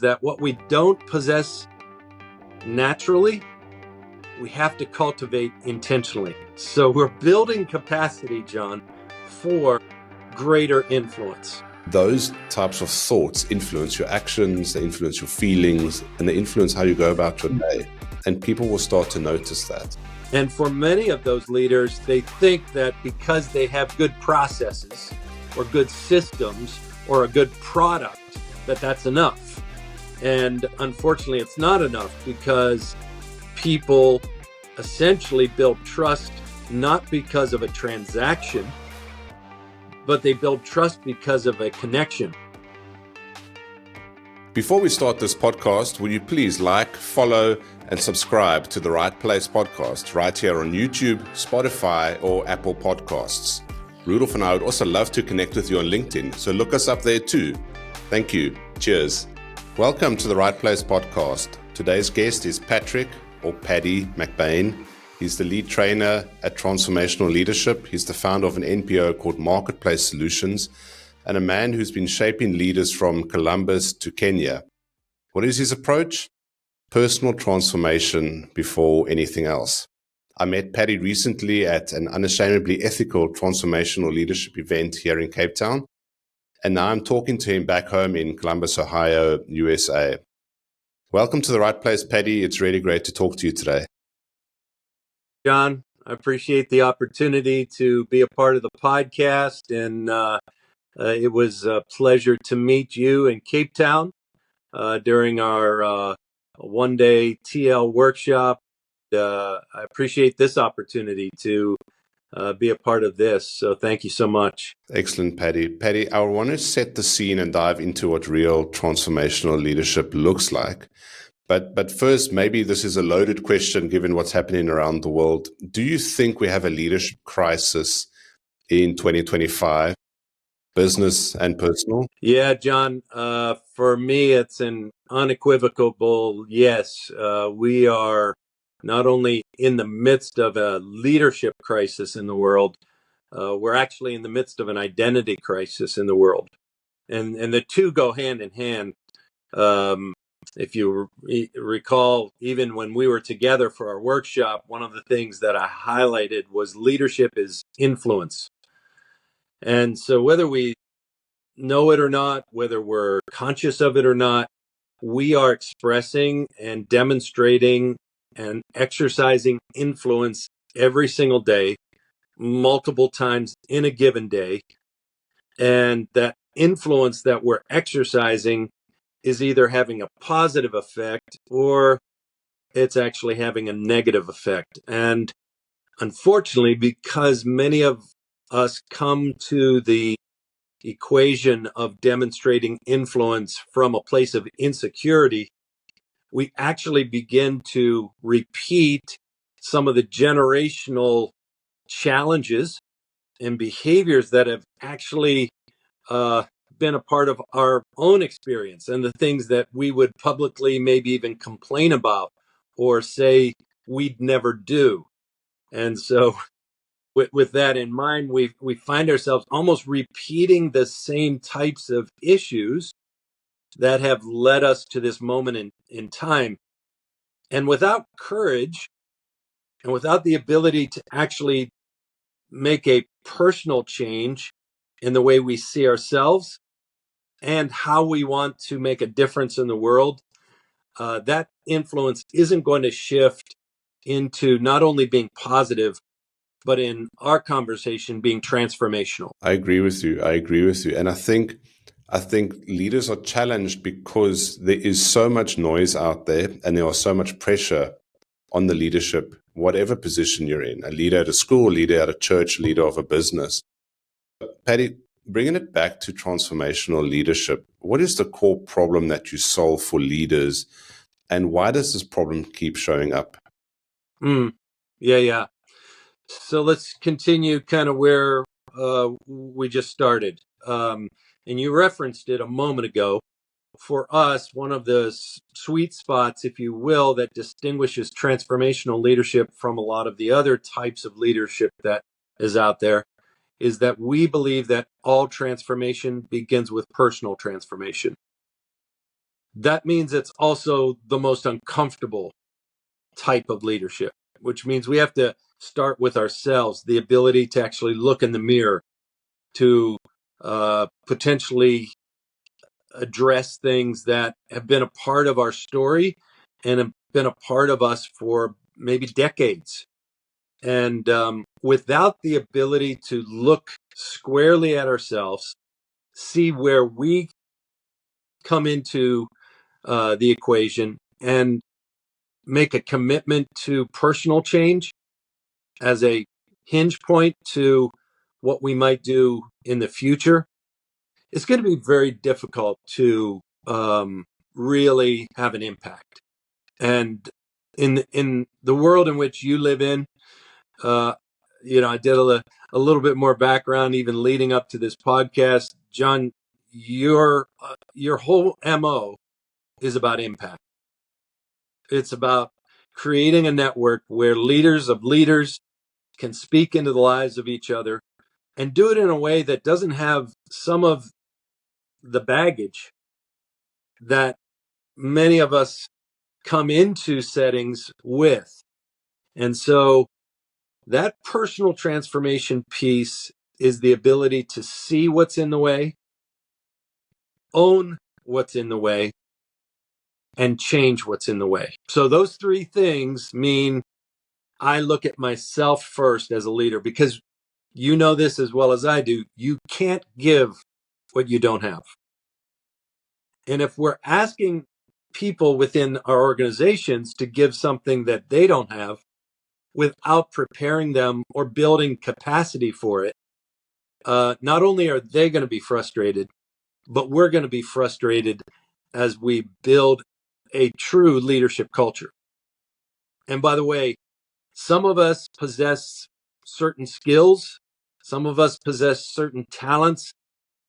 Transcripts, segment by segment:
that what we don't possess naturally, we have to cultivate intentionally. So we're building capacity, John, for greater influence. Those types of thoughts influence your actions, they influence your feelings, and they influence how you go about your day. And people will start to notice that. And for many of those leaders, they think that because they have good processes or good systems or a good product, that that's enough. And unfortunately, it's not enough, because people essentially build trust not because of a transaction, but they build trust because of a connection. Before we start this podcast, will you please like, follow, and subscribe to the Right Place podcast right here on YouTube, Spotify, or Apple Podcasts. Rudolph and I would also love to connect with you on LinkedIn, so look us up there too. Thank you. Cheers. Welcome to the Right Place podcast. Today's guest is Patrick, or Paddy McBane. He's the lead trainer at Transformational Leadership. He's the founder of an NPO called Marketplace Solutions, and a man who's been shaping leaders from Columbus to Kenya. What is his approach? Personal transformation before anything else. I met Paddy recently at an unashamedly ethical transformational leadership event here in Cape Town, and now I'm talking to him back home in Columbus, Ohio, USA. Welcome to the Right Place, Paddy. It's really great to talk to you today. John, I appreciate the opportunity to be a part of the podcast, and it was a pleasure to meet you in Cape Town during our one-day TL workshop. I appreciate this opportunity to be a part of this, so thank you so much. Excellent, Paddy. Paddy, I want to set the scene and dive into what real transformational leadership looks like. But first, maybe this is a loaded question given what's happening around the world. Do you think we have a leadership crisis in 2025, business and personal? Yeah, John, for me, it's an unequivocal yes. We are not only in the midst of a leadership crisis in the world, we're actually in the midst of an identity crisis in the world. And the two go hand in hand. If you recall, even when we were together for our workshop, one of the things that I highlighted was leadership is influence. And so whether we know it or not, whether we're conscious of it or not, we are expressing and demonstrating and exercising influence every single day, multiple times in a given day. And that influence that we're exercising is either having a positive effect or it's actually having a negative effect. And unfortunately, because many of us come to the equation of demonstrating influence from a place of insecurity, we actually begin to repeat some of the generational challenges and behaviors that have actually been a part of our own experience, and the things that we would publicly maybe even complain about or say we'd never do. And so with that in mind, we find ourselves almost repeating the same types of issues that have led us to this moment in time. And without courage and without the ability to actually make a personal change in the way we see ourselves and how we want to make a difference in the world, that influence isn't going to shift into not only being positive, but in our conversation, being transformational. I agree with you. And I think leaders are challenged because there is so much noise out there and there are so much pressure on the leadership, whatever position you're in, a leader at a school, a leader at a church, a leader of a business. Paddy, bringing it back to transformational leadership, what is the core problem that you solve for leaders, and why does this problem keep showing up? Yeah. So let's continue kind of where we just started. And you referenced it a moment ago. For us, one of the sweet spots, if you will, that distinguishes transformational leadership from a lot of the other types of leadership that is out there is that we believe that all transformation begins with personal transformation. that means it's also the most uncomfortable type of leadership, which means we have to start with ourselves, the ability to actually look in the mirror, to potentially address things that have been a part of our story and have been a part of us for maybe decades. And without the ability to look squarely at ourselves, see where we come into the equation, and make a commitment to personal change as a hinge point to what we might do in the future, it's going to be very difficult to really have an impact. And in the world in which you live in, I did a little bit more background even leading up to this podcast. John, your whole MO is about impact. It's about creating a network where leaders of leaders can speak into the lives of each other and do it in a way that doesn't have some of the baggage that many of us come into settings with. And so that personal transformation piece is the ability to see what's in the way, own what's in the way, and change what's in the way. So those three things mean I look at myself first as a leader, because you know this as well as I do. You can't give what you don't have. And if we're asking people within our organizations to give something that they don't have without preparing them or building capacity for it, not only are they going to be frustrated, but we're going to be frustrated as we build a true leadership culture. And by the way, some of us possess certain skills, some of us possess certain talents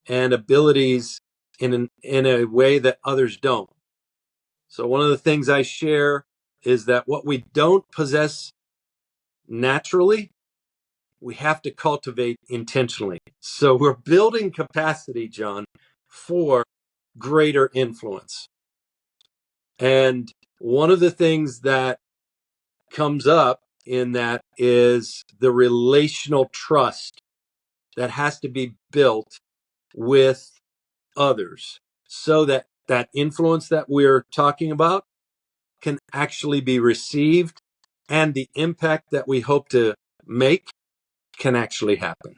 and abilities in a way that others don't. So one of the things I share is that what we don't possess naturally, we have to cultivate intentionally. So we're building capacity, John, for greater influence. And one of the things that comes up in that is the relational trust that has to be built with others, so that that influence that we're talking about can actually be received, and the impact that we hope to make can actually happen.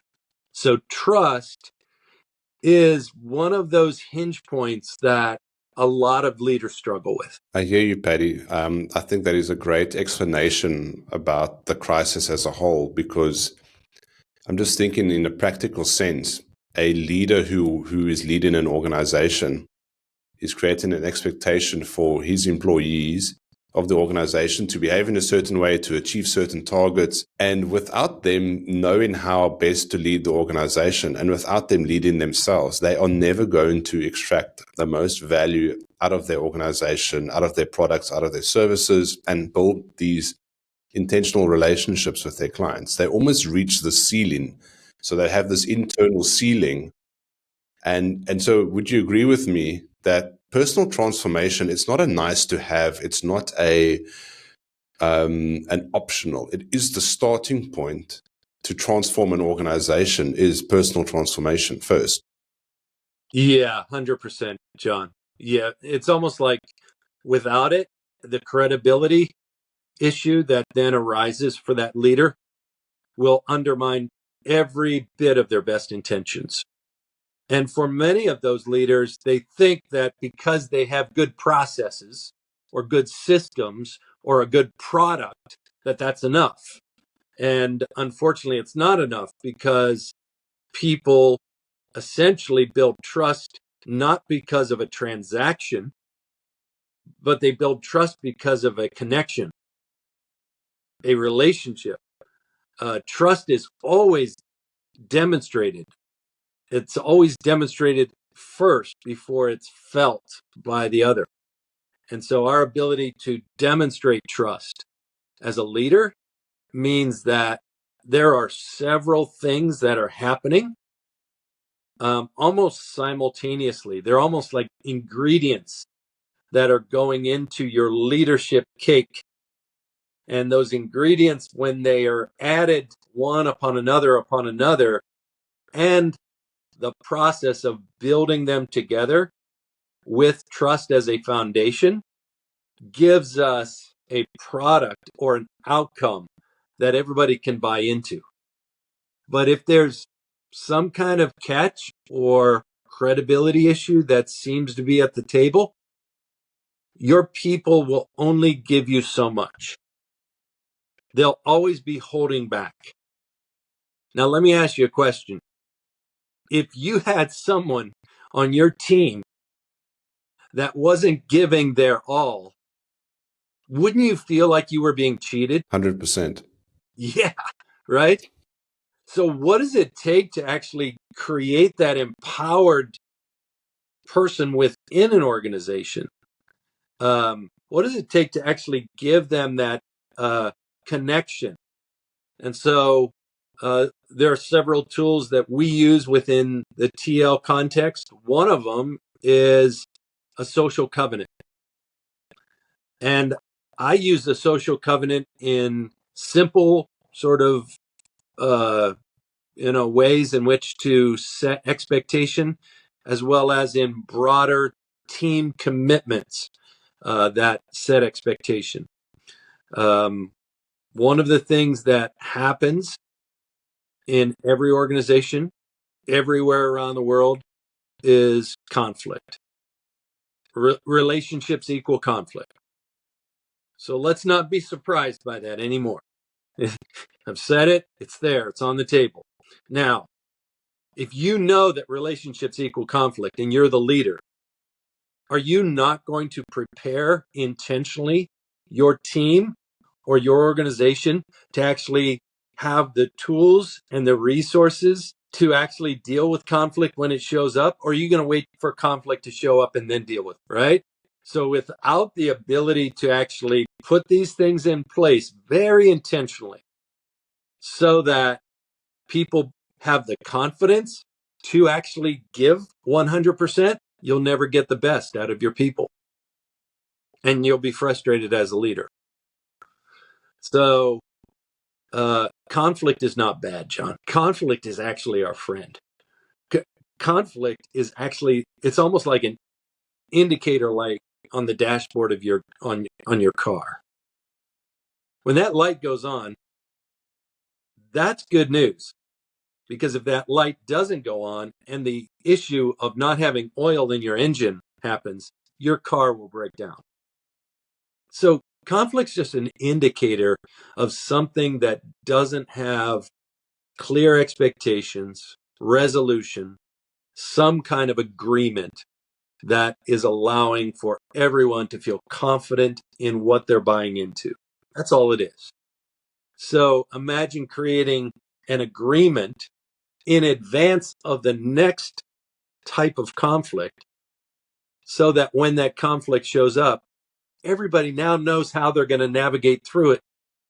So trust is one of those hinge points that a lot of leaders struggle with. I hear you, Paddy. I think that is a great explanation about the crisis as a whole, because I'm just thinking in a practical sense, a leader who is leading an organization is creating an expectation for his employees of the organization to behave in a certain way, to achieve certain targets. And without them knowing how best to lead the organization, and without them leading themselves, they are never going to extract the most value out of their organization, out of their products, out of their services, and build these intentional relationships with their clients. They almost reach the ceiling. So they have this internal ceiling. And so would you agree with me that personal transformation, it's not a nice to have, it's not an optional, it is the starting point to transform an organization, is personal transformation first. Yeah, 100%, John. Yeah, it's almost like without it, the credibility issue that then arises for that leader will undermine every bit of their best intentions. And for many of those leaders, they think that because they have good processes or good systems or a good product, that that's enough. And unfortunately, it's not enough, because people essentially build trust not because of a transaction, but they build trust because of a connection, a relationship. Trust is always demonstrated. It's always demonstrated first before it's felt by the other. And so our ability to demonstrate trust as a leader means that there are several things that are happening almost simultaneously. They're almost like ingredients that are going into your leadership cake. And those ingredients, when they are added one upon another, and the process of building them together with trust as a foundation, gives us a product or an outcome that everybody can buy into. But if there's some kind of catch or credibility issue that seems to be at the table, your people will only give you so much. They'll always be holding back. Now, let me ask you a question. If you had someone on your team that wasn't giving their all, wouldn't you feel like you were being cheated? 100%. Yeah, right? So what does it take to actually create that empowered person within an organization? What does it take to actually give them that connection? And so there are several tools that we use within the TL context. One of them is a social covenant. And I use the social covenant in simple sort of ways in which to set expectation, as well as in broader team commitments that set expectation. One of the things that happens in every organization, everywhere around the world, is conflict. Relationships equal conflict. So let's not be surprised by that anymore. I've said it, it's there, it's on the table. Now, if you know that relationships equal conflict and you're the leader, are you not going to prepare intentionally your team or your organization to actually have the tools and the resources to actually deal with conflict when it shows up? Or are you going to wait for conflict to show up and then deal with it, right? So without the ability to actually put these things in place very intentionally so that people have the confidence to actually give 100%, you'll never get the best out of your people. And you'll be frustrated as a leader. So conflict is not bad, John. Conflict is actually our friend. Conflict is actually, it's almost like an indicator light on the dashboard of your on your car. When that light goes on, that's good news. Because if that light doesn't go on and the issue of not having oil in your engine happens, your car will break down. So conflict's just an indicator of something that doesn't have clear expectations, resolution, some kind of agreement that is allowing for everyone to feel confident in what they're buying into. That's all it is. So imagine creating an agreement in advance of the next type of conflict so that when that conflict shows up, everybody now knows how they're going to navigate through it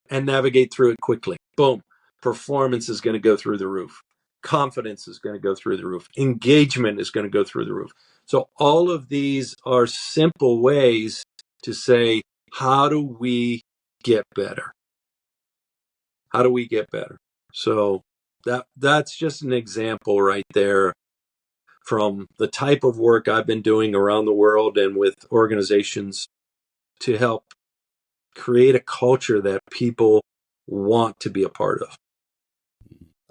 and navigate through it quickly. Boom. Performance is going to go through the roof. Confidence is going to go through the roof. Engagement is going to go through the roof. So all of these are simple ways to say, how do we get better? How do we get better? So that's just an example right there from the type of work I've been doing around the world and with organizations to help create a culture that people want to be a part of.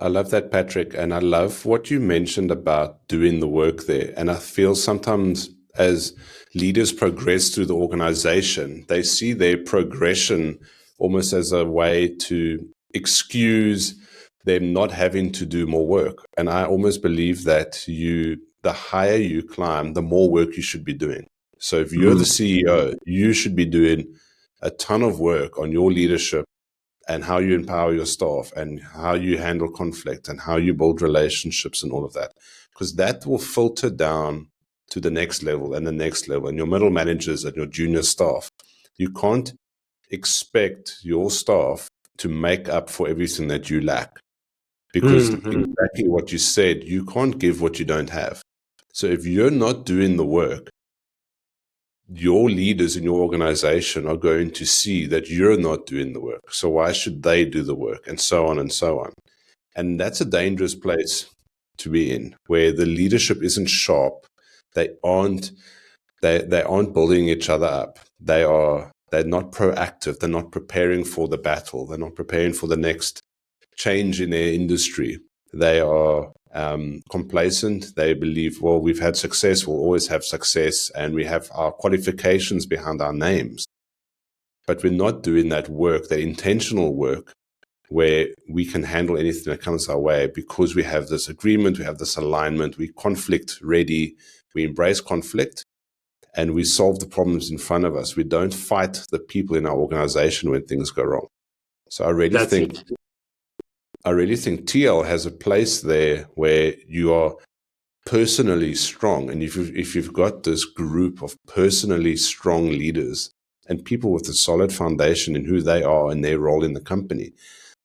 I love that, Patrick. And I love what you mentioned about doing the work there. And I feel sometimes as leaders progress through the organization, they see their progression almost as a way to excuse them not having to do more work. And I almost believe that the higher you climb, the more work you should be doing. So if you're the CEO, you should be doing a ton of work on your leadership and how you empower your staff and how you handle conflict and how you build relationships and all of that. Because that will filter down to the next level and the next level and your middle managers and your junior staff. You can't expect your staff to make up for everything that you lack. Because exactly what you said, you can't give what you don't have. So if you're not doing the work, your leaders in your organization are going to see that you're not doing the work. So why should they do the work? And so on and so on. And that's a dangerous place to be in, where the leadership isn't sharp. They aren't building each other up. They're not proactive. They're not preparing for the battle. They're not preparing for the next change in their industry. They are complacent. They believe, well, we've had success, we'll always have success, and we have our qualifications behind our names. But we're not doing that work, that intentional work, where we can handle anything that comes our way because we have this agreement, we have this alignment, we conflict ready, we embrace conflict, and we solve the problems in front of us. We don't fight the people in our organization when things go wrong. So I really think TL has a place there where you are personally strong. And if you've got this group of personally strong leaders and people with a solid foundation in who they are and their role in the company,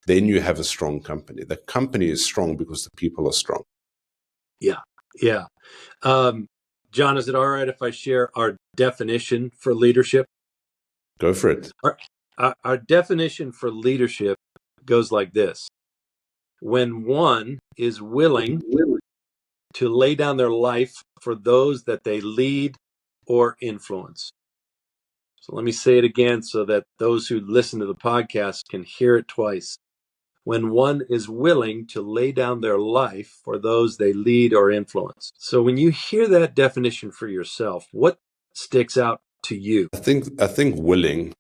then you have a strong company. The company is strong because the people are strong. Yeah. John, is it all right if I share our definition for leadership? Go for it. Our definition for leadership goes like this. When one is willing to lay down their life for those that they lead or influence. So let me say it again so that those who listen to the podcast can hear it twice. When one is willing to lay down their life for those they lead or influence. So when you hear that definition for yourself, what sticks out to you? I think willing,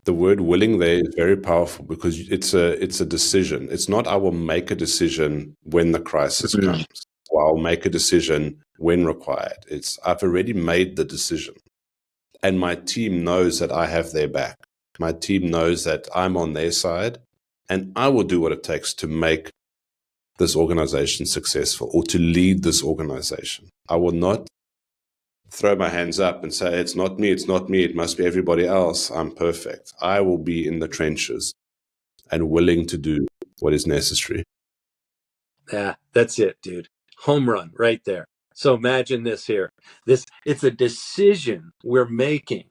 the word willing there is very powerful because it's a decision. It's not I will make a decision when the crisis comes, or I'll make a decision when required. It's I've already made the decision. And my team knows that I have their back. My team knows that I'm on their side, and I will do what it takes to make this organization successful or to lead this organization. I will not throw my hands up and say, it's not me, it must be everybody else. I'm perfect. I will be in the trenches and willing to do what is necessary. Yeah, that's it, dude. Home run right there. So imagine this here. It's a decision we're making,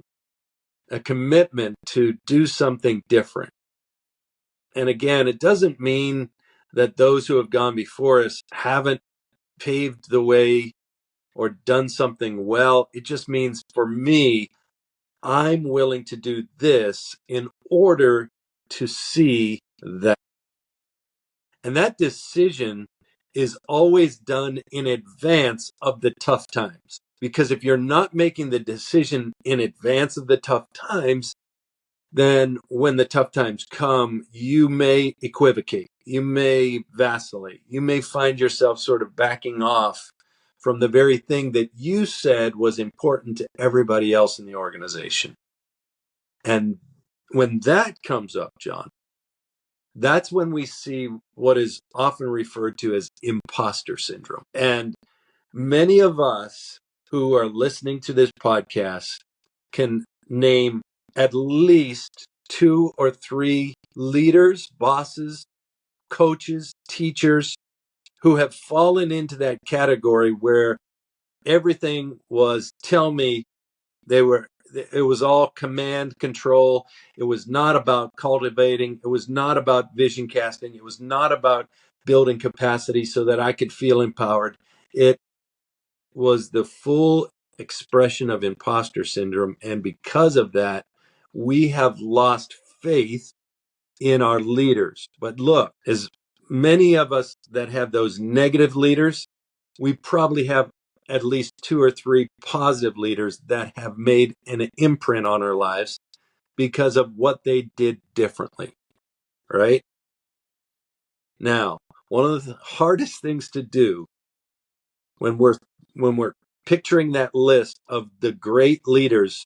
a commitment to do something different. And again, it doesn't mean that those who have gone before us haven't paved the way or done something well. It just means for me, I'm willing to do this in order to see that. And that decision is always done in advance of the tough times. Because if you're not making the decision in advance of the tough times, then when the tough times come, you may equivocate, you may vacillate, you may find yourself sort of backing off from the very thing that you said was important to everybody else in the organization. And when that comes up, John, that's when we see what is often referred to as imposter syndrome. And many of us who are listening to this podcast can name at least 2 or 3 leaders, bosses, coaches, teachers who have fallen into that category where everything was tell me. It was all command control. It was not about cultivating. It was not about vision casting. It was not about building capacity so that I could feel empowered. It was the full expression of imposter syndrome. And because of that, we have lost faith in our leaders. But look, as many of us that have those negative leaders, we probably have at least 2 or 3 positive leaders that have made an imprint on our lives because of what they did differently, right? Now, one of the hardest things to do when we're picturing that list of the great leaders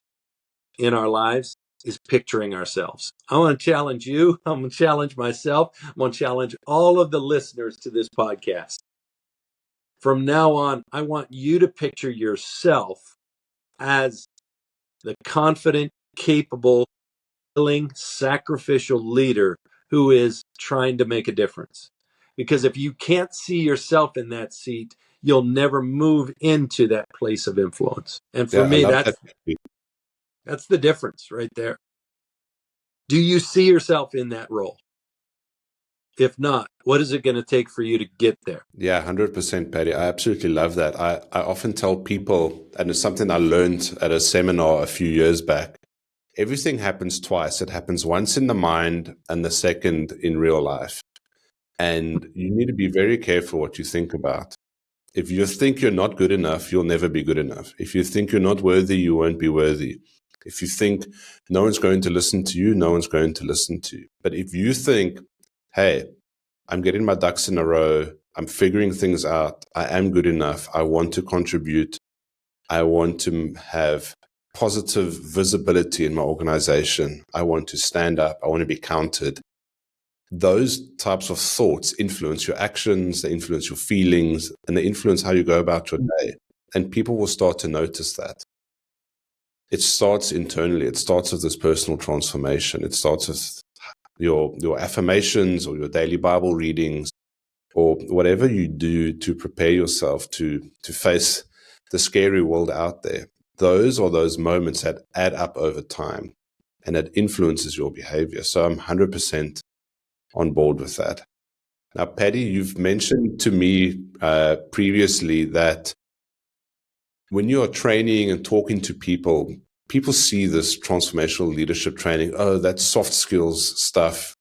in our lives is picturing ourselves. I want to challenge you. I'm going to challenge myself. I'm going to challenge all of the listeners to this podcast. From now on, I want you to picture yourself as the confident, capable, willing, sacrificial leader who is trying to make a difference. Because if you can't see yourself in that seat, you'll never move into that place of influence. And for me, I love that's that. That's the difference right there. Do you see yourself in that role? If not, what is it going to take for you to get there? Yeah, 100%, Paddy. I absolutely love that. I often tell people, and it's something I learned at a seminar a few years back, everything happens twice. It happens once in the mind and the second in real life. And you need to be very careful what you think about. If you think you're not good enough, you'll never be good enough. If you think you're not worthy, you won't be worthy. If you think no one's going to listen to you, no one's going to listen to you. But if you think, hey, I'm getting my ducks in a row, I'm figuring things out, I am good enough, I want to contribute, I want to have positive visibility in my organization, I want to stand up, I want to be counted. Those types of thoughts influence your actions, they influence your feelings, and they influence how you go about your day. And people will start to notice that. It starts internally. It starts with this personal transformation. It starts with your affirmations or your daily Bible readings or whatever you do to prepare yourself to face the scary world out there. Those are those moments that add up over time and it influences your behavior. So I'm 100% on board with that. Now, Paddy, you've mentioned to me previously that when you are training and talking to people, people see this transformational leadership training. Oh, that's soft skills stuff.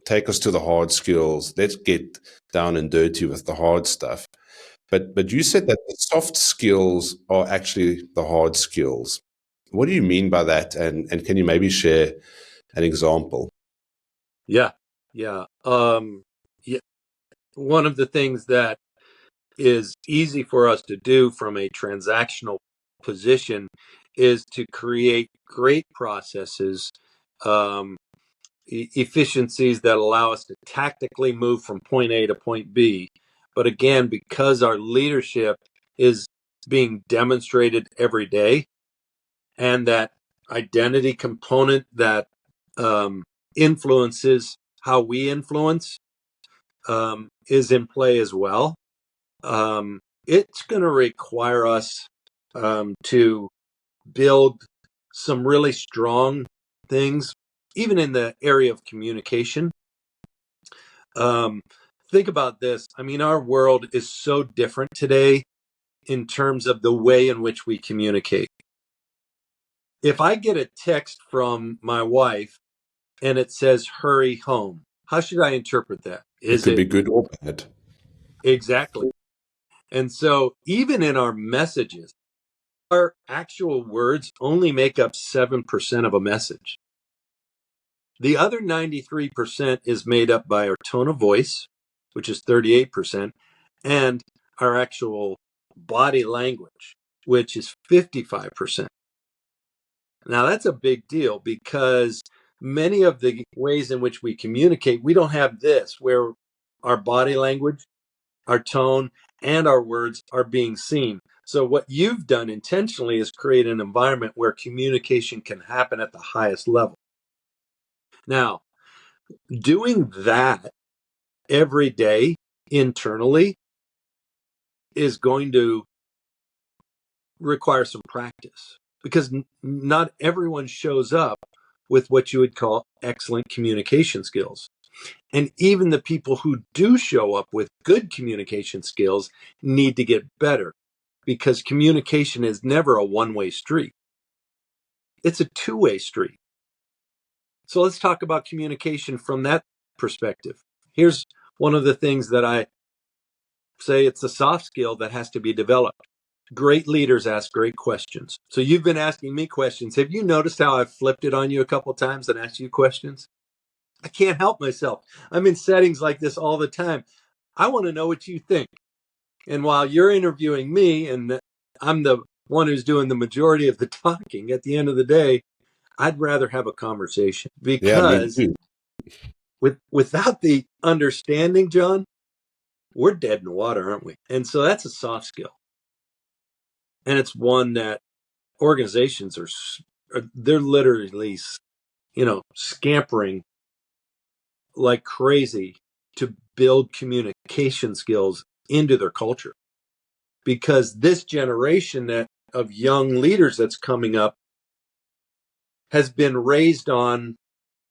Take us to the hard skills. Let's get down and dirty with the hard stuff. But you said that the soft skills are actually the hard skills. What do you mean by that? And can you maybe share an example? Yeah. Yeah. One of the things that is easy for us to do from a transactional position is to create great processes, um, efficiencies that allow us to tactically move from point A to point B. But again, because our leadership is being demonstrated every day, and that identity component that influences how we influence is in play as well. It's going to require us to build some really strong things, even in the area of communication. Think about this. I mean, our world is so different today in terms of the way in which we communicate. If I get a text from my wife and it says, hurry home, how should I interpret that? It Is could it be good or bad. exactly? And so, even in our messages, our actual words only make up 7% of a message. The other 93% is made up by our tone of voice, which is 38%, and our actual body language, which is 55%. Now, that's a big deal because many of the ways in which we communicate, we don't have this, where our body language, our tone, and our words are being seen. So what you've done intentionally is create an environment where communication can happen at the highest level. Now, doing that every day internally is going to require some practice because not everyone shows up with what you would call excellent communication skills. And even the people who do show up with good communication skills need to get better because communication is never a one-way street. It's a two-way street. So let's talk about communication from that perspective. Here's one of the things that I say it's a soft skill that has to be developed. Great leaders ask great questions. So you've been asking me questions. Have you noticed how I've flipped it on you a couple of times and asked you questions? I can't help myself. I'm in settings like this all the time. I want to know what you think. And while you're interviewing me and I'm the one who's doing the majority of the talking, at the end of the day, I'd rather have a conversation Yeah, me because too. without the understanding, John, we're dead in the water, aren't we? And so that's a soft skill. And it's one that organizations they're literally, scampering like crazy to build communication skills into their culture. Because this generation of young leaders that's coming up, has been raised on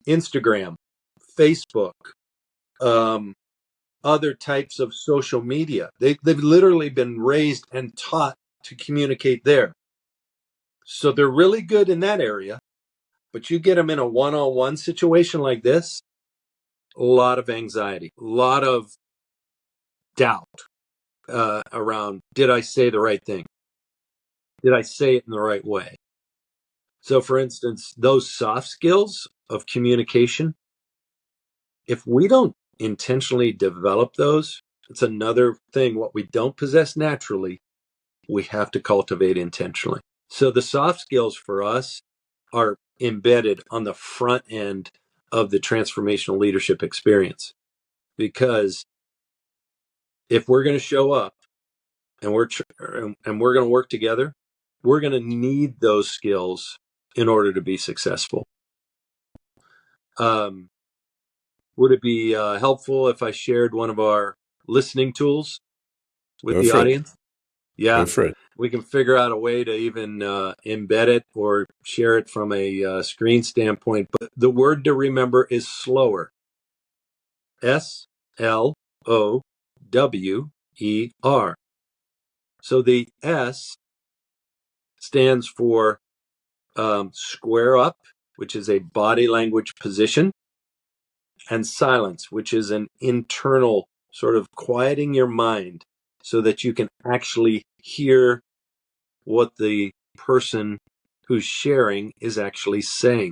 Instagram, Facebook, other types of social media. They've literally been raised and taught to communicate there. So they're really good in that area, but you get them in a one-on-one situation like this, a lot of anxiety, a lot of doubt around, did I say the right thing? Did I say it in the right way? So for instance, those soft skills of communication, if we don't intentionally develop those, it's another thing. What we don't possess naturally, we have to cultivate intentionally. So the soft skills for us are embedded on the front end of the transformational leadership experience. Because if we're going to show up and we're going to work together, we're going to need those skills in order to be successful. Would it be helpful if I shared one of our listening tools with the audience? Yeah. Go for it. We can figure out a way to even embed it or share it from a screen standpoint. But the word to remember is S.L.O.W.E.R. S.L.O.W.E.R. So the S stands for square up, which is a body language position, and silence, which is an internal sort of quieting your mind so that you can actually hear what the person who's sharing is actually saying.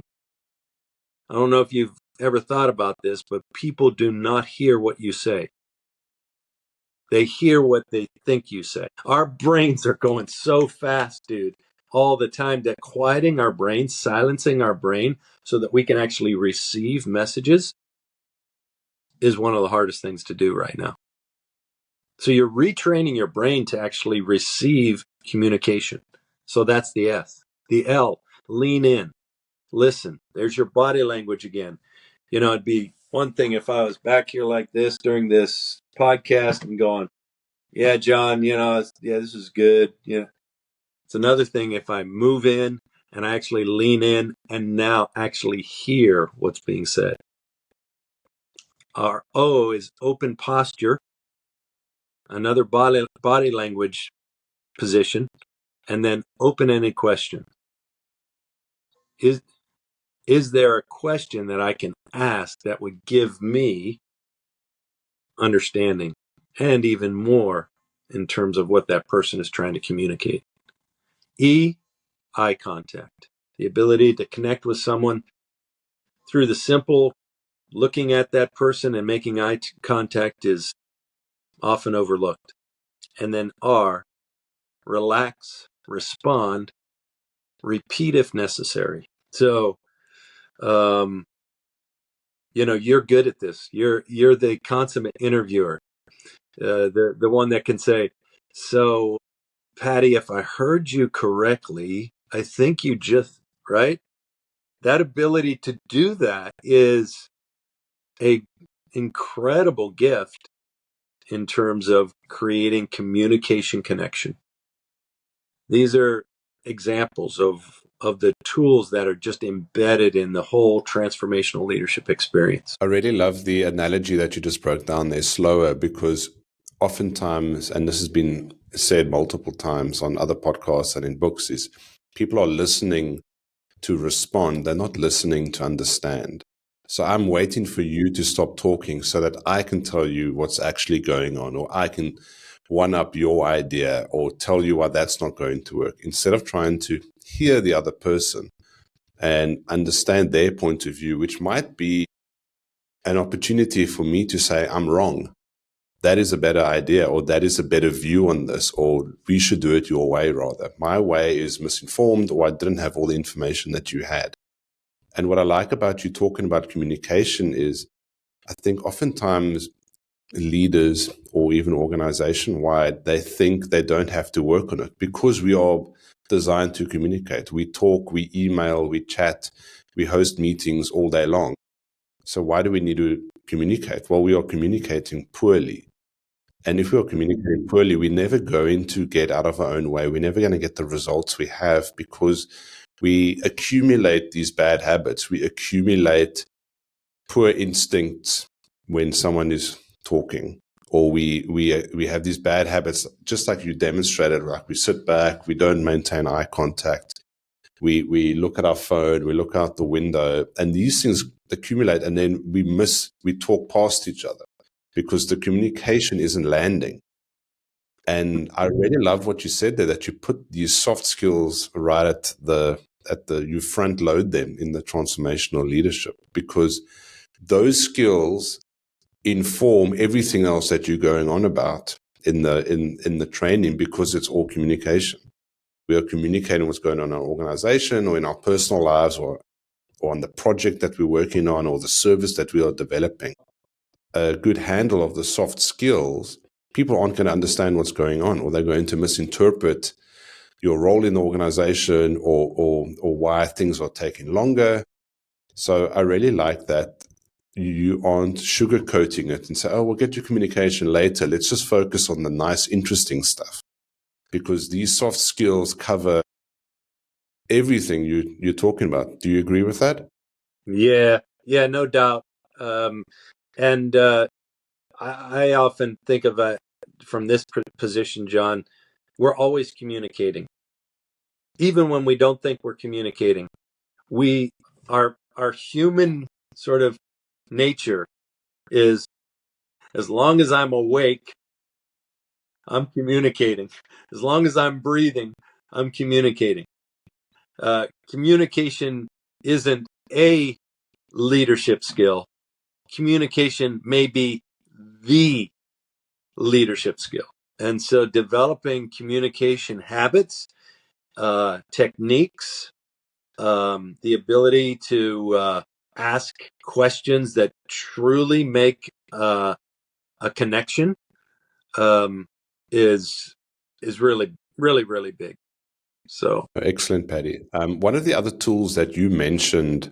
I don't know if you've ever thought about this, but people do not hear what you say. They hear what they think you say. Our brains are going so fast, dude, all the time, that quieting our brain, silencing our brain so that we can actually receive messages is one of the hardest things to do right now. So you're retraining your brain to actually receive communication. So that's the S. The L, lean in, listen. There's your body language again. You know, it'd be one thing if I was back here like this during this podcast and going, yeah, John, you know, this is good. Yeah. It's another thing if I move in and I actually lean in and now actually hear what's being said. Our O is open posture, another body language position, and then open-ended question. Is there a question that I can ask that would give me understanding and even more in terms of what that person is trying to communicate? E, eye contact, the ability to connect with someone through the simple looking at that person and making eye contact is often overlooked. And then R, relax, respond, repeat if necessary. So, you know, you're good at this. You're the consummate interviewer, the one that can say, so Paddy, if I heard you correctly, I think you just, right? That ability to do that is a incredible gift in terms of creating communication connection. These are examples of the tools that are just embedded in the whole transformational leadership experience. I really love the analogy that you just broke down there, slower, because oftentimes, and this has been said multiple times on other podcasts and in books, is people are listening to respond. They're not listening to understand. So I'm waiting for you to stop talking so that I can tell you what's actually going on, or I can one up your idea or tell you why that's not going to work, instead of trying to hear the other person and understand their point of view, which might be an opportunity for me to say, I'm wrong. That is a better idea, or that is a better view on this, or we should do it your way rather. My way is misinformed, or I didn't have all the information that you had. And what I like about you talking about communication is, I think oftentimes leaders or even organization-wide, they think they don't have to work on it because we are designed to communicate. We talk, we email, we chat, we host meetings all day long. So why do we need to communicate? Well, we are communicating poorly. And if we are communicating poorly, we're never going to get out of our own way. We're never going to get the results we have because we accumulate these bad habits. We accumulate poor instincts when someone is talking, or we have these bad habits, just like you demonstrated. Like we sit back, we don't maintain eye contact, we look at our phone, we look out the window, and these things accumulate, and then we talk past each other because the communication isn't landing. And I really love what you said there, that you put these soft skills right you front load them in the transformational leadership, because those skills inform everything else that you're going on about in the training, because it's all communication. We are communicating what's going on in our organization or in our personal lives, or on the project that we're working on, or the service that we are developing. A good handle of the soft skills, people aren't going to understand what's going on, or they're going to misinterpret your role in the organization, or why things are taking longer. So I really like that you aren't sugarcoating it and say, oh, we'll get your communication later. Let's just focus on the nice, interesting stuff, because these soft skills cover everything you're talking about. Do you agree with that? Yeah, no doubt. And I often think of it from this position, John. We're always communicating, even when we don't think we're communicating. Our human sort of nature is, as long as I'm awake, I'm communicating. As long as I'm breathing, I'm communicating. Communication isn't a leadership skill. Communication may be the leadership skill. And so developing communication habits, techniques, the ability to ask questions that truly make a connection is really, really, really big. So excellent, Paddy. One of the other tools that you mentioned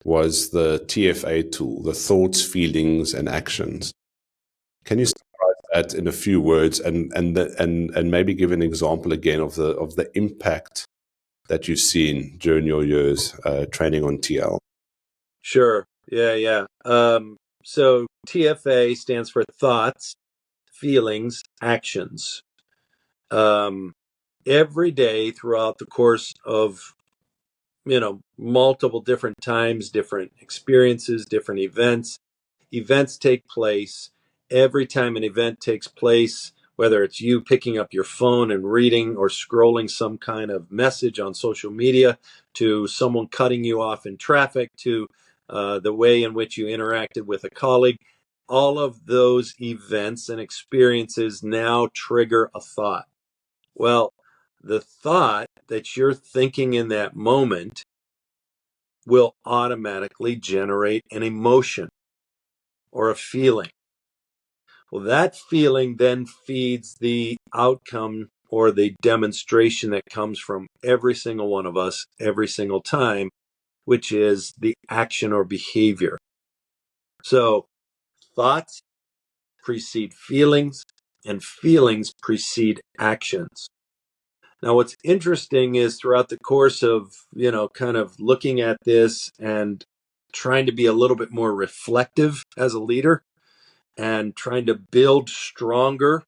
was the TFA tool, the thoughts, feelings, and actions. Can you summarize that in a few words, and maybe give an example again of the impact that you've seen during your years training on TL? Sure. Yeah. So TFA stands for thoughts, feelings, actions. Every day throughout the course of, multiple different times, different experiences, different events take place. Every time an event takes place, whether it's you picking up your phone and reading or scrolling some kind of message on social media, to someone cutting you off in traffic, to the way in which you interacted with a colleague, all of those events and experiences now trigger a thought. Well, the thought that you're thinking in that moment will automatically generate an emotion or a feeling. Well, that feeling then feeds the outcome or the demonstration that comes from every single one of us every single time, which is the action or behavior. So thoughts precede feelings, and feelings precede actions. Now, what's interesting is throughout the course of, kind of looking at this and trying to be a little bit more reflective as a leader and trying to build stronger,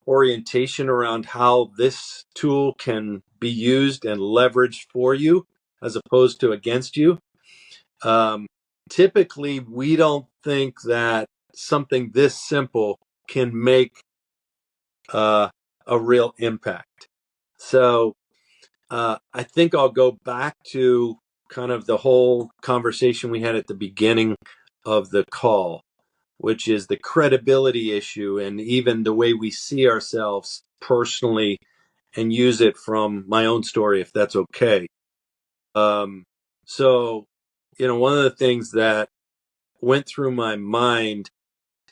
orientation around how this tool can be used and leveraged for you as opposed to against you. Typically, we don't think that something this simple can make a real impact. So I think I'll go back to kind of the whole conversation we had at the beginning of the call, which is the credibility issue and even the way we see ourselves personally, and use it from my own story, if that's okay. So, one of the things that went through my mind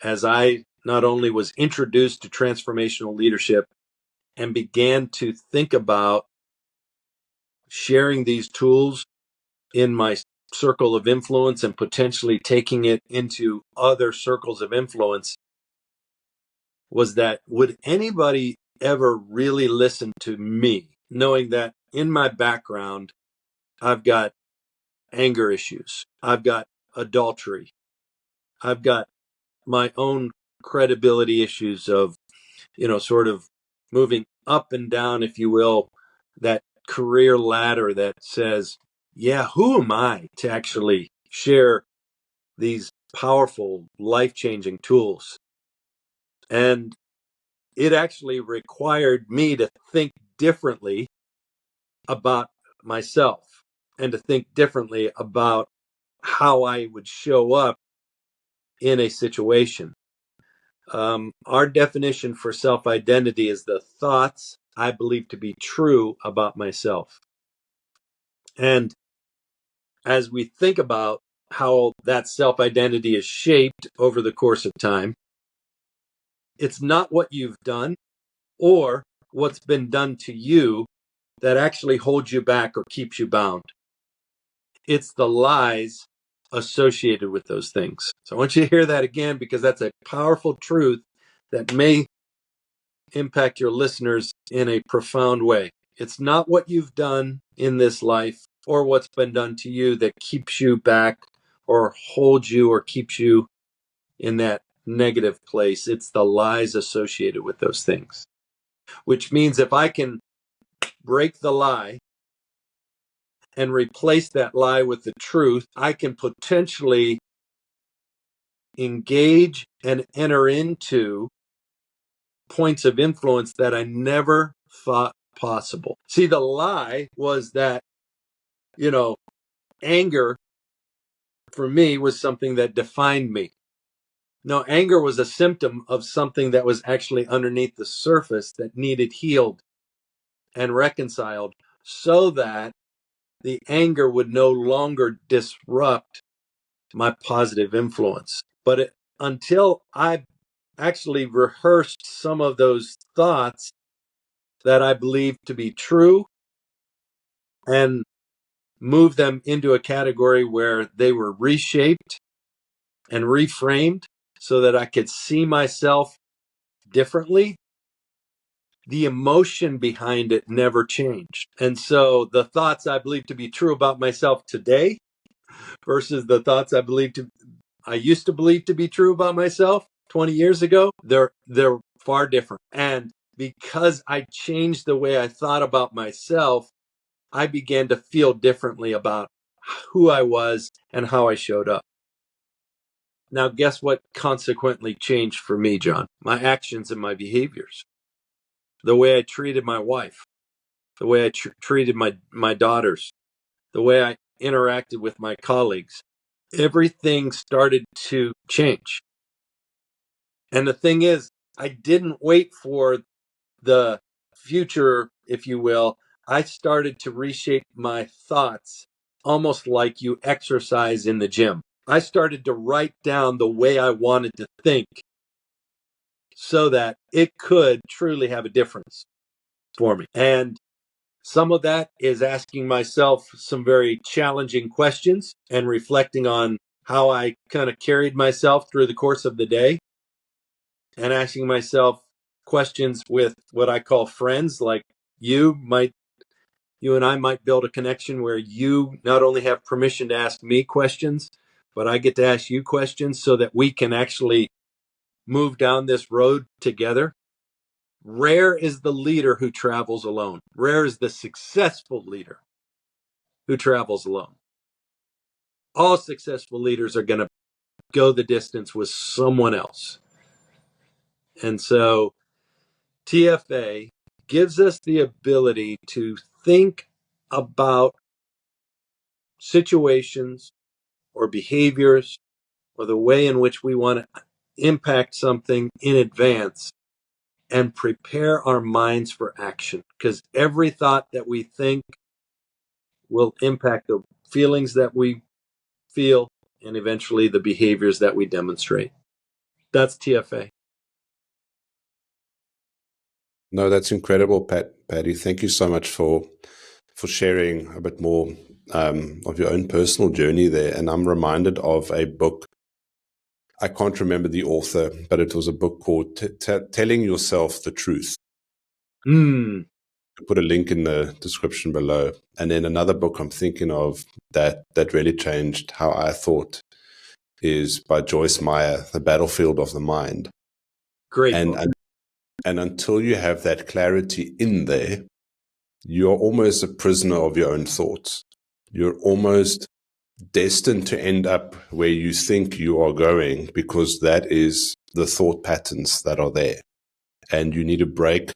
as I not only was introduced to transformational leadership and began to think about sharing these tools in my circle of influence and potentially taking it into other circles of influence, was that would anybody ever really listen to me, knowing that in my background, I've got anger issues. I've got adultery. I've got my own credibility issues of, sort of moving up and down, if you will, that career ladder that says, yeah, who am I to actually share these powerful, life-changing tools? And it actually required me to think differently about myself and to think differently about how I would show up in a situation. Our definition for self-identity is the thoughts I believe to be true about myself. And as we think about how that self-identity is shaped over the course of time, it's not what you've done or what's been done to you that actually holds you back or keeps you bound. It's the lies associated with those things. So I want you to hear that again, because that's a powerful truth that may impact your listeners in a profound way. It's not what you've done in this life or what's been done to you that keeps you back or holds you or keeps you in that negative place. It's the lies associated with those things, which means if I can break the lie and replace that lie with the truth, I can potentially engage and enter into points of influence that I never thought possible. See, the lie was that, anger for me was something that defined me. No, anger was a symptom of something that was actually underneath the surface that needed healed and reconciled so that the anger would no longer disrupt my positive influence. But until I actually rehearsed some of those thoughts that I believed to be true and moved them into a category where they were reshaped and reframed so that I could see myself differently, the emotion behind it never changed. And so the thoughts I believe to be true about myself today versus the thoughts I used to believe to be true about myself 20 years ago, they're far different. And because I changed the way I thought about myself, I began to feel differently about who I was and how I showed up. Now, guess what consequently changed for me, John? My actions and my behaviors. The way I treated my wife, the way I treated my daughters, the way I interacted with my colleagues. Everything started to change. And the thing is, I didn't wait for the future, if you will. I started to reshape my thoughts almost like you exercise in the gym. I started to write down the way I wanted to think so that it could truly have a difference for me. And some of that is asking myself some very challenging questions and reflecting on how I kind of carried myself through the course of the day and asking myself questions with what I call friends. Like you and I might build a connection where you not only have permission to ask me questions, but I get to ask you questions so that we can actually move down this road together. Rare is the leader who travels alone. Rare is the successful leader who travels alone. All successful leaders are going to go the distance with someone else. And so TFA gives us the ability to think about situations or behaviors or the way in which we want to impact something in advance and prepare our minds for action. Because every thought that we think will impact the feelings that we feel and eventually the behaviors that we demonstrate. That's TFA. No, that's incredible, Paddy. Thank you so much for sharing a bit more of your own personal journey there. And I'm reminded of a book. I can't remember the author, but it was a book called Telling Yourself the Truth. put a link in the description below. And then another book I'm thinking of that really changed how I thought is by Joyce Meyer, The Battlefield of the Mind. Great And book. and until you have that clarity in there, you're almost a prisoner of your own thoughts. You're almost destined to end up where you think you are going, because that is the thought patterns that are there. And you need to break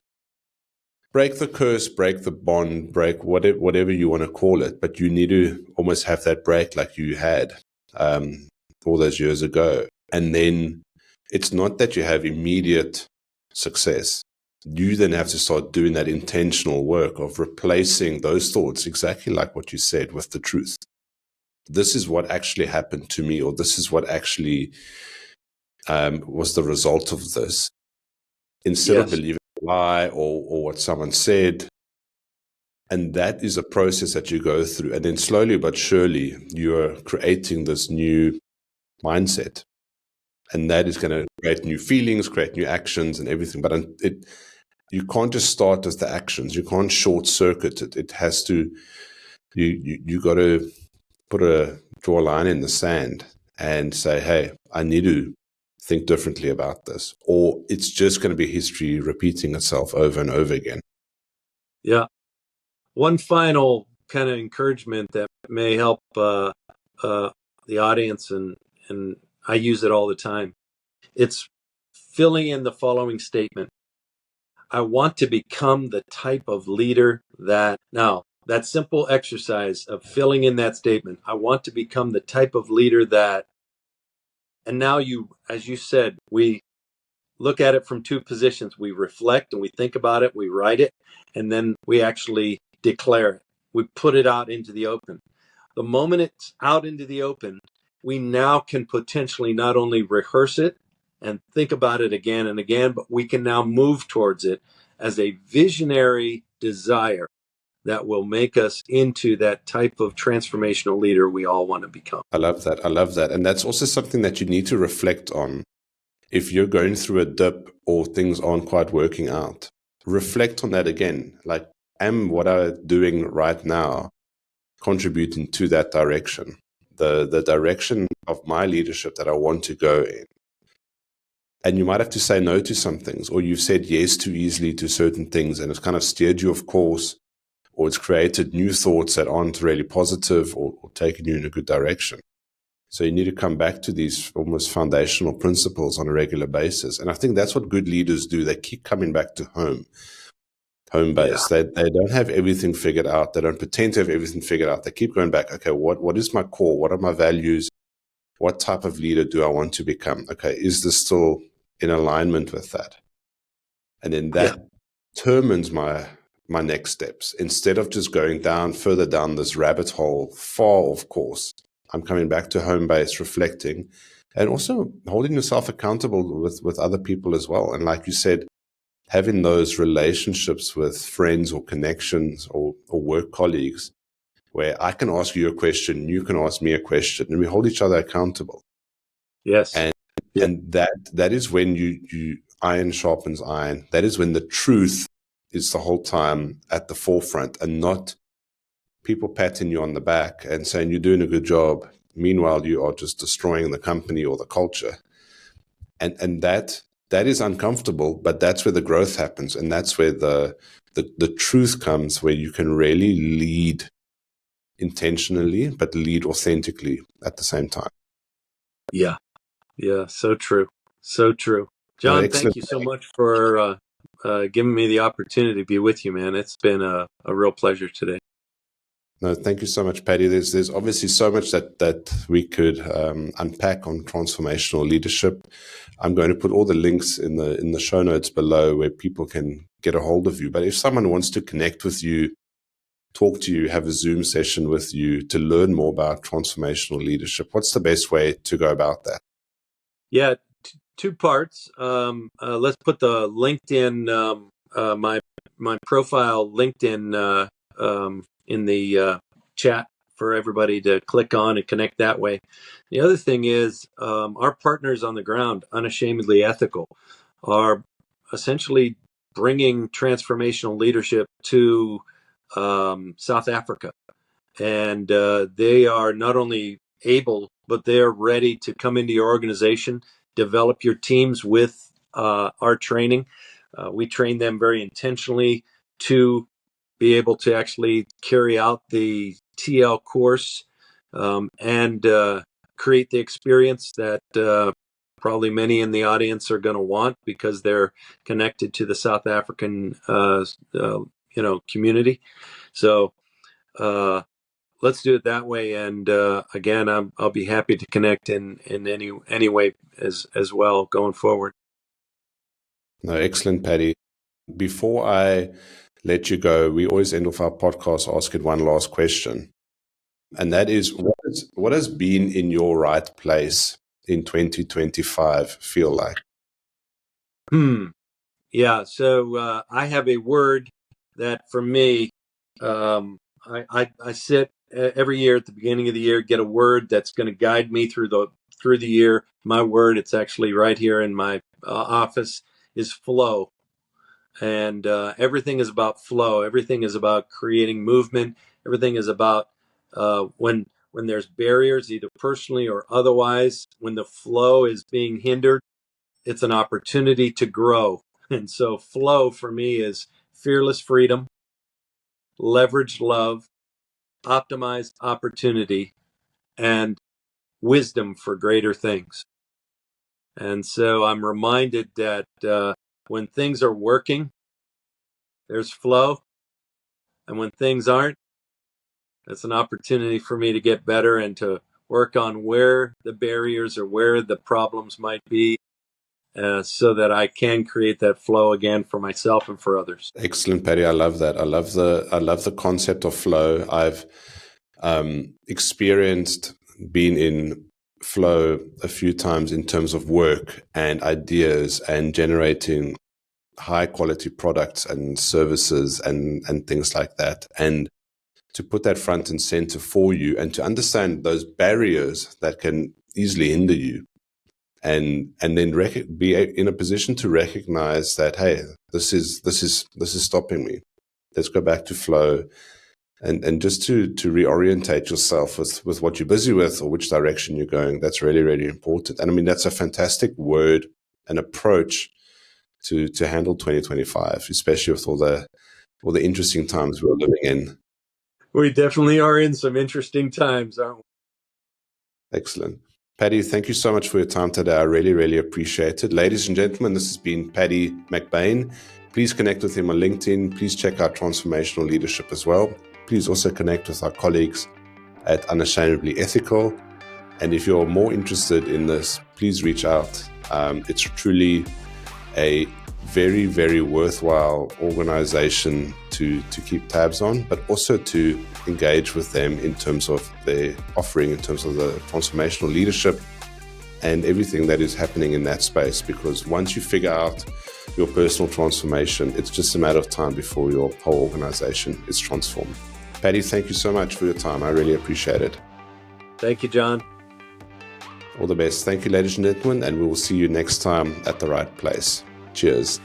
the curse, break the bond, break whatever you want to call it. But you need to almost have that break like you had all those years ago. And then it's not that you have immediate success. You then have to start doing that intentional work of replacing those thoughts, exactly like what you said, with the truth. This is what actually happened to me, or this is what actually was the result of this, instead of believing a lie or what someone said. And that is a process that you go through. And then slowly but surely, you're creating this new mindset. And that is going to create new feelings, create new actions and everything. But you can't just start with the actions. You can't short circuit it. It has to, you got to draw a line in the sand and say, hey, I need to think differently about this, or it's just going to be history repeating itself over and over again. Yeah. One final kind of encouragement that may help the audience, and I use it all the time. It's filling in the following statement. I want to become the type of leader that, now, that simple exercise of filling in that statement, I want to become the type of leader that, and now you, as you said, we look at it from two positions. We reflect and we think about it, we write it, and then we actually declare it. We put it out into the open. The moment it's out into the open, we now can potentially not only rehearse it and think about it again and again, but we can now move towards it as a visionary desire that will make us into that type of transformational leader we all want to become. I love that. I love that. And that's also something that you need to reflect on. If you're going through a dip or things aren't quite working out, reflect on that again. Like, am what I'm doing right now contributing to that direction, the direction of my leadership that I want to go in? And you might have to say no to some things, or you've said yes too easily to certain things, and it's kind of steered you off course, or it's created new thoughts that aren't really positive or taking you in a good direction. So you need to come back to these almost foundational principles on a regular basis. And I think that's what good leaders do. They keep coming back to home base. Yeah. They don't have everything figured out. They don't pretend to have everything figured out. They keep going back. Okay, what is my core? What are my values? What type of leader do I want to become? Okay, is this still in alignment with that? And then that determines my next steps. Instead of just going further down this rabbit hole, far off course, I'm coming back to home base, reflecting, and also holding yourself accountable with other people as well. And like you said, having those relationships with friends or connections or work colleagues where I can ask you a question, you can ask me a question, and we hold each other accountable. Yes. And that is when you iron sharpens iron. That is when the truth is the whole time at the forefront, and not people patting you on the back and saying you're doing a good job. Meanwhile, you are just destroying the company or the culture. And that is uncomfortable, but that's where the growth happens. And that's where the truth comes, where you can really lead intentionally, but lead authentically at the same time. Yeah. Yeah. So true. So true. John, thank you so much for giving me the opportunity to be with you, man. It's been a real pleasure today. No, thank you so much, Paddy. There's obviously so much that we could unpack on transformational leadership. I'm going to put all the links in the show notes below where people can get a hold of you. But if someone wants to connect with you, talk to you, have a Zoom session with you to learn more about transformational leadership, what's the best way to go about that? Yeah, two parts. Let's put the LinkedIn, my profile LinkedIn in the chat for everybody to click on and connect that way. The other thing is our partners on the ground, Unashamedly Ethical, are essentially bringing transformational leadership to South Africa. And they are not only able, but they're ready to come into your organization, develop your teams with our training. We train them very intentionally to be able to actually carry out the TL course and create the experience that probably many in the audience are going to want, because they're connected to the South African community. So let's do it that way. And again, I'll be happy to connect in any way as well going forward. No, excellent, Paddy. Before I let you go, we always end off our podcast asking one last question. And that is, what has been in your right place in 2025 feel like? Yeah. So I have a word that for me, I sit every year at the beginning of the year, get a word that's going to guide me through the year. My word, it's actually right here in my office, is flow. And everything is about flow. Everything is about creating movement. Everything is about when there's barriers, either personally or otherwise, when the flow is being hindered, it's an opportunity to grow. And so flow for me is fearless freedom, leveraged love, optimized opportunity, and wisdom for greater things. And so I'm reminded that when things are working, there's flow. And when things aren't, it's an opportunity for me to get better and to work on where the barriers or where the problems might be, so that I can create that flow again for myself and for others. Excellent, Paddy. I love that. I love the concept of flow. I've experienced being in flow a few times in terms of work and ideas and generating high quality products and services and things like that. And to put that front and center for you and to understand those barriers that can easily hinder you, and then be in a position to recognize that, hey, this is stopping me. Let's go back to flow, and just to reorientate yourself with what you're busy with or which direction you're going. That's really, really important. And I mean, that's a fantastic word and approach to handle 2025, especially with all the interesting times we're living in. We definitely are in some interesting times, aren't we? Excellent. Paddy, thank you so much for your time today. I really, really appreciate it. Ladies and gentlemen, this has been Paddy McBane. Please connect with him on LinkedIn. Please check out Transformational Leadership as well. Please also connect with our colleagues at Unashamedly Ethical. And if you're more interested in this, please reach out. It's truly a very, very worthwhile organization to keep tabs on, but also to engage with them in terms of their offering, in terms of the transformational leadership and everything that is happening in that space. Because once you figure out your personal transformation, it's just a matter of time before your whole organization is transformed. Paddy, thank you so much for your time. I really appreciate it. Thank you, John. All the best. Thank you, ladies and gentlemen, and we will see you next time at the right place. Cheers.